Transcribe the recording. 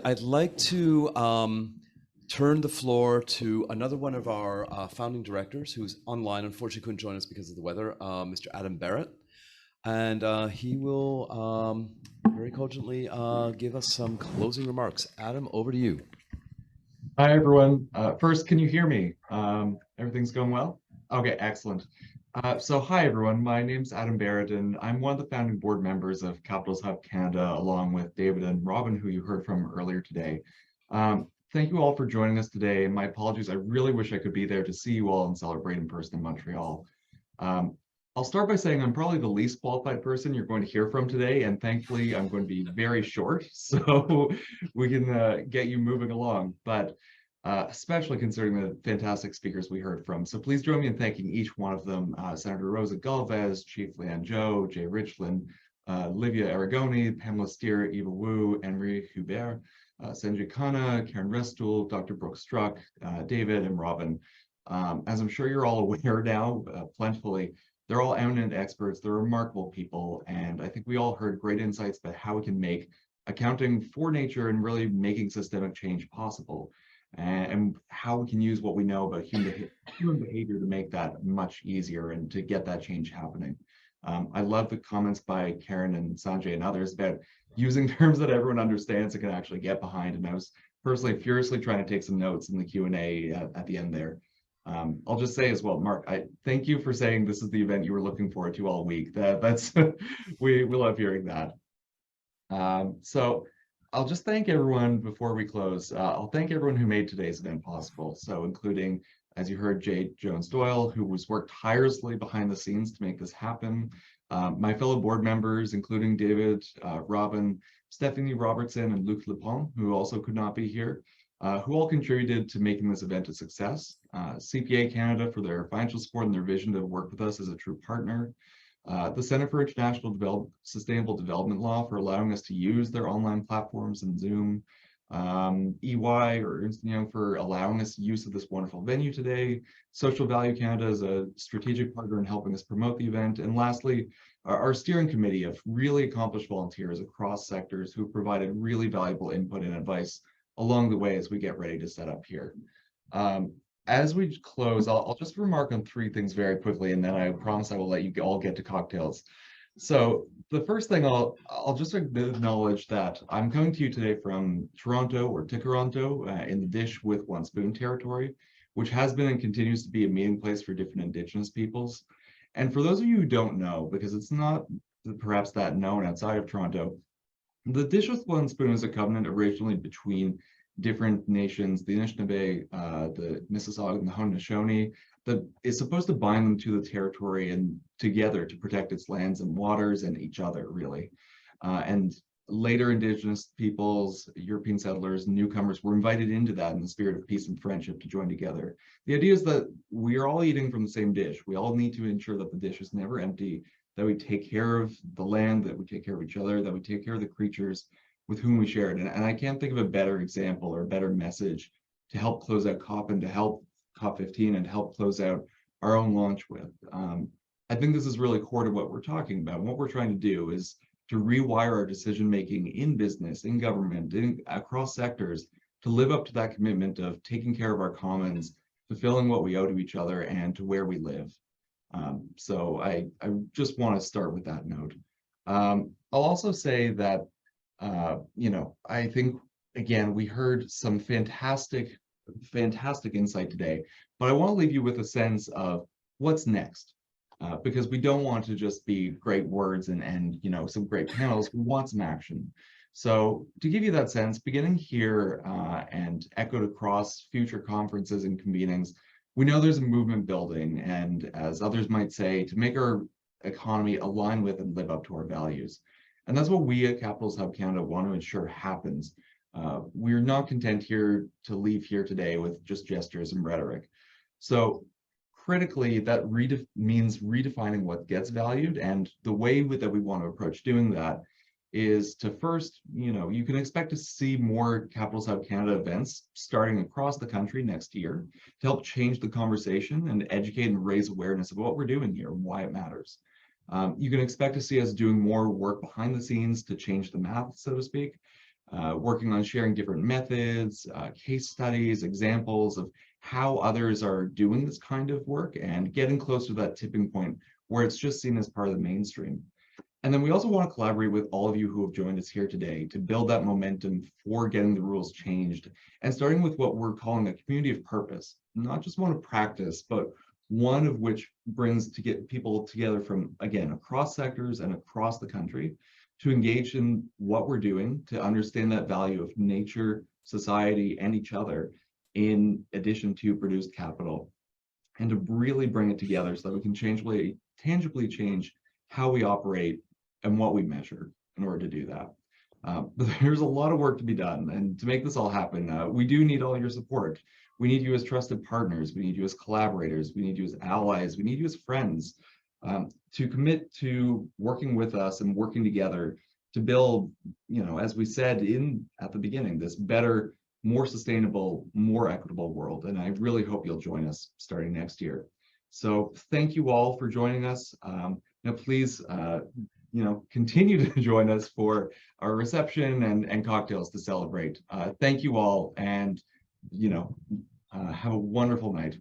I'd like to turn the floor to another one of our founding directors who's online. Unfortunately, couldn't join us because of the weather, Mr. Adam Barrett. And he will very cogently give us some closing remarks. Adam, over to you. Hi, everyone. First, can you hear me? Everything's going well? Okay, excellent. Hi, everyone. My name's Adam Barrett, and I'm one of the founding board members of Capitals Hub Canada, along with David and Robin, who you heard from earlier today. Thank you all for joining us today. My apologies. I really wish I could be there to see you all and celebrate in person in Montreal. Um, I'll start by saying I'm probably the least qualified person you're going to hear from today, and thankfully, I'm going to be very short, so we can get you moving along. But especially considering the fantastic speakers we heard from. So please join me in thanking each one of them, Senator Rosa Galvez, Chief Lian Zhou, Jay Richland, Livia Aragoni, Pamela Steer, Eva Wu, Anne-Marie Hubert, Sanjay Khanna, Karen Restool, Dr. Brooke Struck, David, and Robin. As I'm sure you're all aware now, plentifully, they're all eminent experts, they're remarkable people, and I think we all heard great insights about how we can make accounting for nature and really making systemic change possible, and how we can use what we know about human behavior to make that much easier and to get that change happening. I love the comments by Karen and Sanjay and others about using terms that everyone understands and can actually get behind. And I was personally furiously trying to take some notes in the Q&A at the end there. I'll just say as well, Mark, I thank you for saying this is the event you were looking forward to all week. That's we love hearing that. So I'll just thank everyone before we close. I'll thank everyone who made today's event possible. So including, as you heard, Jade Jones-Doyle, who was worked tirelessly behind the scenes to make this happen. My fellow board members, including David, Robin, Stephanie Robertson, and Luc Lepont, who also could not be here, who all contributed to making this event a success. CPA Canada for their financial support and their vision to work with us as a true partner. The Center for International Sustainable Development Law for allowing us to use their online platforms and Zoom, EY or Ernst & Young for allowing us use of this wonderful venue today, Social Value Canada as a strategic partner in helping us promote the event, and lastly, our steering committee of really accomplished volunteers across sectors who provided really valuable input and advice along the way as we get ready to set up here. As we close, I'll just remark on three things very quickly, and then I promise I will let you all get to cocktails. So the first thing I'll just acknowledge that I'm coming to you today from Toronto or Tikaronto in the Dish with One Spoon territory, which has been and continues to be a meeting place for different Indigenous peoples. And for those of you who don't know, because it's not perhaps that known outside of Toronto, the Dish with One Spoon is a covenant originally between different nations, the Anishinaabe, the Mississauga, and the Haudenosaunee, that is supposed to bind them to the territory and together to protect its lands and waters and each other, really. And later Indigenous peoples, European settlers, newcomers were invited into that in the spirit of peace and friendship to join together. The idea is that we are all eating from the same dish. We all need to ensure that the dish is never empty, that we take care of the land, that we take care of each other, that we take care of the creatures with whom we share it. And I can't think of a better example or a better message to help close out COP and to help COP15 and to help close out our own launch with. I think this is really core to what we're talking about. And what we're trying to do is to rewire our decision-making in business, in government, across sectors, to live up to that commitment of taking care of our commons, fulfilling what we owe to each other and to where we live. So I just want to start with that note. I'll also say that I think, again, we heard some fantastic insight today, but I want to leave you with a sense of what's next, because we don't want to just be great words and some great panels. We want some action. So to give you that sense, beginning here and echoed across future conferences and convenings, we know there's a movement building, and as others might say, to make our economy align with and live up to our values. And that's what we at Capitals Hub Canada want to ensure happens. We're not content here to leave here today with just gestures and rhetoric. So critically, that means redefining what gets valued. And the way that we want to approach doing that is to first, you can expect to see more Capitals Hub Canada events starting across the country next year to help change the conversation and educate and raise awareness of what we're doing here and why it matters. You can expect to see us doing more work behind the scenes to change the math, so to speak. working on sharing different methods, case studies, examples of how others are doing this kind of work and getting closer to that tipping point where it's just seen as part of the mainstream. And then we also want to collaborate with all of you who have joined us here today to build that momentum for getting the rules changed and starting with what we're calling a community of purpose, not just one of practice, but one of which brings to get people together from, again, across sectors and across the country to engage in what we're doing, to understand that value of nature, society, and each other, in addition to produced capital, and to really bring it together so that we can tangibly change how we operate and what we measure in order to do that. But there's a lot of work to be done, and to make this all happen, we do need all your support. We need you as trusted partners. We need you as collaborators. We need you as allies. We need you as friends, to commit to working with us and working together to build, as we said at the beginning, this better, more sustainable, more equitable world. And I really hope you'll join us starting next year. So thank you all for joining us. Please, continue to join us for our reception and cocktails to celebrate. Thank you all, and have a wonderful night.